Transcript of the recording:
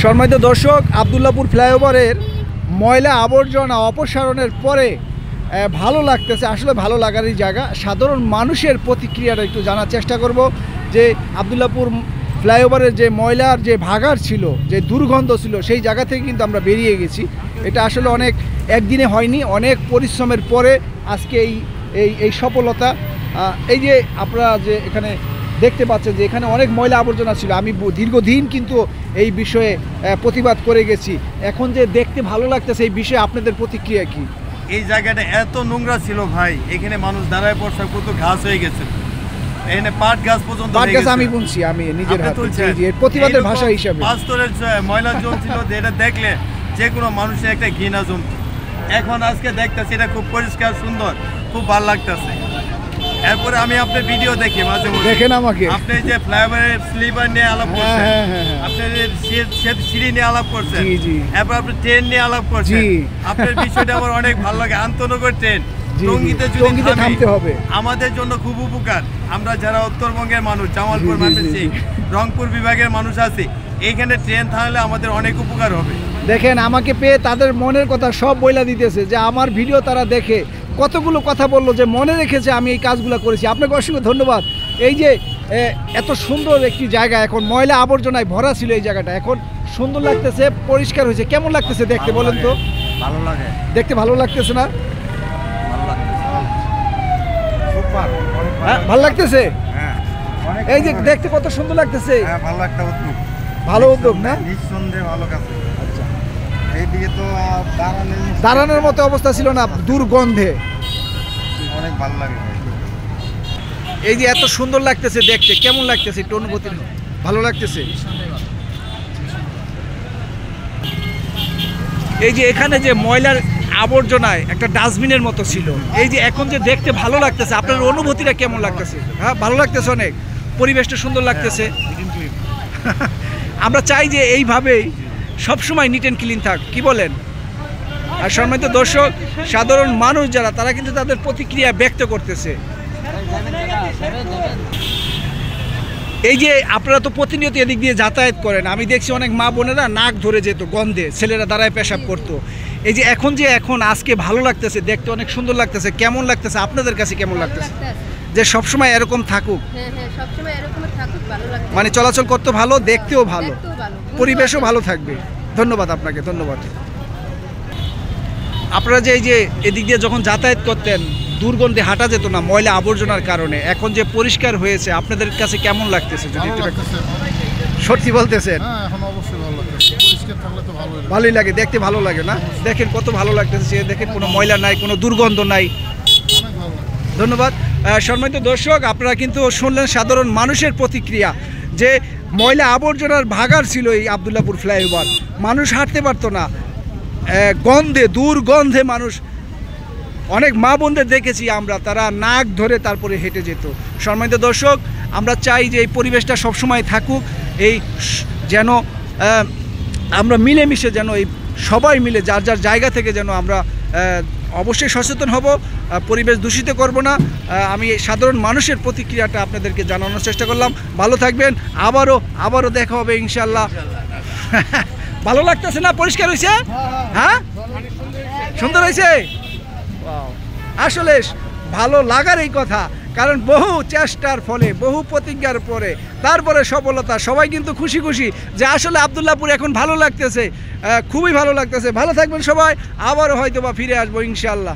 সম্মানিত দর্শক, আবদুল্লাপুর ফ্লাইওভারের ময়লা আবর্জনা অপসারণের পরে ভালো লাগতেছে, আসলে ভালো লাগারই জায়গা। সাধারণ মানুষের প্রতিক্রিয়াটা একটু জানার চেষ্টা করব যে আবদুল্লাপুর ফ্লাইওভারের যে ময়লার যে ভাগাড় ছিল, যে দুর্গন্ধ ছিল, সেই জায়গা থেকে কিন্তু আমরা বেরিয়ে গেছি। এটা আসলে অনেক একদিনে হয়নি, অনেক পরিশ্রমের পরে আজকে এই সফলতা। এই যে আপনারা যে এখানে দেখতে পাচ্ছেন যে এখানে অনেক ময়লা আবর্জনা ছিল, আমি দীর্ঘদিন কিন্তু এই বিষয়ে প্রতিবাদ করে গেছি। এখন যে দেখতে ভালো লাগতেছে, এই বিষয়ে আপনাদের প্রতিক্রিয়া কি? এই জায়গাটা এত নোংরা ছিল ভাই, এখানে মানুষ দাঁড়ায় পড়ছে, কত ঘাস হয়ে গেছে, এখানে পাট গাছ পর্যন্ত হয়ে গেছে। আমি বলছি, আমি নিজের হাতে প্রতিবাদের ভাষা হিসাবে পাঁচতরের ময়লা জমছিল, এটা দেখলে যে কোনো মানুষের একটা ঘৃণা জমত। এখন আজকে দেখতেছি এটা খুব পরিষ্কার সুন্দর, খুব ভালো লাগতেছে। এরপরে আমি আপনার ভিডিও দেখি মাঝে মধ্যে, দেখেন আমাকে, আপনি যে ফ্লাইওভারের স্লিপার নিয়ে আলাপ করছেন, আপনি সিঁড়ি নিয়ে আলাপ করছেন, এরপর আপনি ট্রেন নিয়ে আলাপ করছেন, আপনার বিষয়টা আমার অনেক ভালো লাগে। আন্তনগর ট্রেন টঙ্গীতে যদি থামতে হবে, আমাদের জন্য খুব উপকার। আমরা যারা উত্তরবঙ্গের মানুষ, জামালপুর মানুষ, রংপুর বিভাগের মানুষ আছি, এইখানে ট্রেন থামলে আমাদের অনেক উপকার হবে। দেখেন আমাকে পেয়ে তাদের মনের কথা সব বইলা দিতেছে, যে আমার ভিডিও তারা দেখে কতগুলো কথা বললো, যে মনে রেখেছে আমি এই কাজগুলো করেছি। আপনাকে অসংখ্য ধন্যবাদ। এই যে এত সুন্দর একটি জায়গা, এখন ময়লা আবর্জনায় ভরা ছিল এই জায়গাটা, এখন সুন্দর লাগতেছে, পরিষ্কার হয়েছে। কেমন লাগতেছে দেখতে বলেন তো? ভালো লাগে দেখতে, ভালো লাগতেছে না? ভালো লাগতেছে। এই যে দেখতে কত সুন্দর লাগতেছে, ভালো উদ্যোগ না? নিঃসন্দেহে ভালো কাজ। আচ্ছা, এইদিকে তো দাঁড়ানোর মতো অবস্থা ছিল না, দুর্গন্ধে। অনেক ভালো লাগে। এই যে এত সুন্দর লাগতেছে দেখতে, কেমন লাগতেছে একটু অনুভূতি? ভালো লাগতেছে। এই যে এখানে যে ময়লার আবর্জনায় একটা ডাস্টবিনের মতো ছিল, এই যে এখন যে দেখতে ভালো লাগতেছে, আপনার অনুভূতিটা কেমন লাগতেছে? হ্যাঁ, ভালো লাগতেছে, অনেক পরিবেশটা সুন্দর লাগতেছে। আমরা চাই যে এইভাবেই সবসময় নিট অ্যান্ড ক্লিন থাক, কি বলেন? আর সম্মানিত দর্শক, সাধারণ মানুষ যারা, তারা কিন্তু তাদের প্রতিক্রিয়া ব্যক্ত করতেছে। এই যে আপনারা তো প্রতিনিয়ত এদিক দিয়ে যাতায়াত করেন, আমি দেখছি অনেক মা বোনেরা নাক ধরে যেত গন্ধে, ছেলেরা দাঁড়ায় পেশাব করতো। এই যে এখন আজকে ভালো লাগতেছে দেখতে, অনেক সুন্দর লাগতেছে। কেমন লাগতেছে আপনাদের কাছে? কেমন লাগতেছে যে সবসময় এরকম থাকুক? মানে চলাচল করতে ভালো, দেখতেও ভালো, পরিবেশও ভালো থাকবে। ধন্যবাদ আপনাকে, ধন্যবাদ। আপনারা যে এই যে এদিক দিয়ে যখন যাতায়াত করতেন, দুর্গন্ধে হাঁটা যেত না ময়লা আবর্জনার কারণে, এখন যে পরিষ্কার হয়েছে, আপনাদের কাছে কেমন লাগতেছে? যদি সত্যি বলতেছেন? ভালোই লাগে, দেখতে ভালো লাগে না? দেখেন কত ভালো লাগতেছে, দেখেন কোনো ময়লা নাই, কোনো দুর্গন্ধ নাই। ধন্যবাদ। সম্মানিত দর্শক, আপনারা কিন্তু শুনলেন সাধারণ মানুষের প্রতিক্রিয়া, যে ময়লা আবর্জনার ভাগাড় ছিল এই আবদুল্লাপুর ফ্লাইওভার, মানুষ হাঁটতে পারতো না, গন্ধে, দুর্গন্ধে মানুষ, অনেক মা বোনদের দেখেছি আমরা, তারা নাক ধরে তারপরে হেঁটে যেত। সম্মানিত দর্শক, আমরা চাই যে এই পরিবেশটা সবসময় থাকুক, এই যেন আমরা মিলেমিশে, যেন এই সবাই মিলে যার যার জায়গা থেকে যেন আমরা অবশ্যই সচেতন হব, পরিবেশ দূষিত করব না। আমি সাধারণ মানুষের প্রতিক্রিয়াটা আপনাদেরকে জানানোর চেষ্টা করলাম। ভালো থাকবেন, আবারও দেখা হবে ইনশাল্লাহ। ভালো লাগতেছে না? পরিষ্কার হয়েছে? হ্যাঁ, সুন্দর হয়েছে। আসলে ভালো লাগার এই কথা, কারণ বহু চেষ্টার ফলে, বহু প্রতিজ্ঞার পরে তারপরে সফলতা। সবাই কিন্তু খুশি যে আসলে আবদুল্লাপুর এখন ভালো লাগতেছে, খুবই ভালো লাগতেছে। ভালো থাকবেন সবাই, আবারও হয়তো বা ফিরে আসবো ইনশাল্লাহ।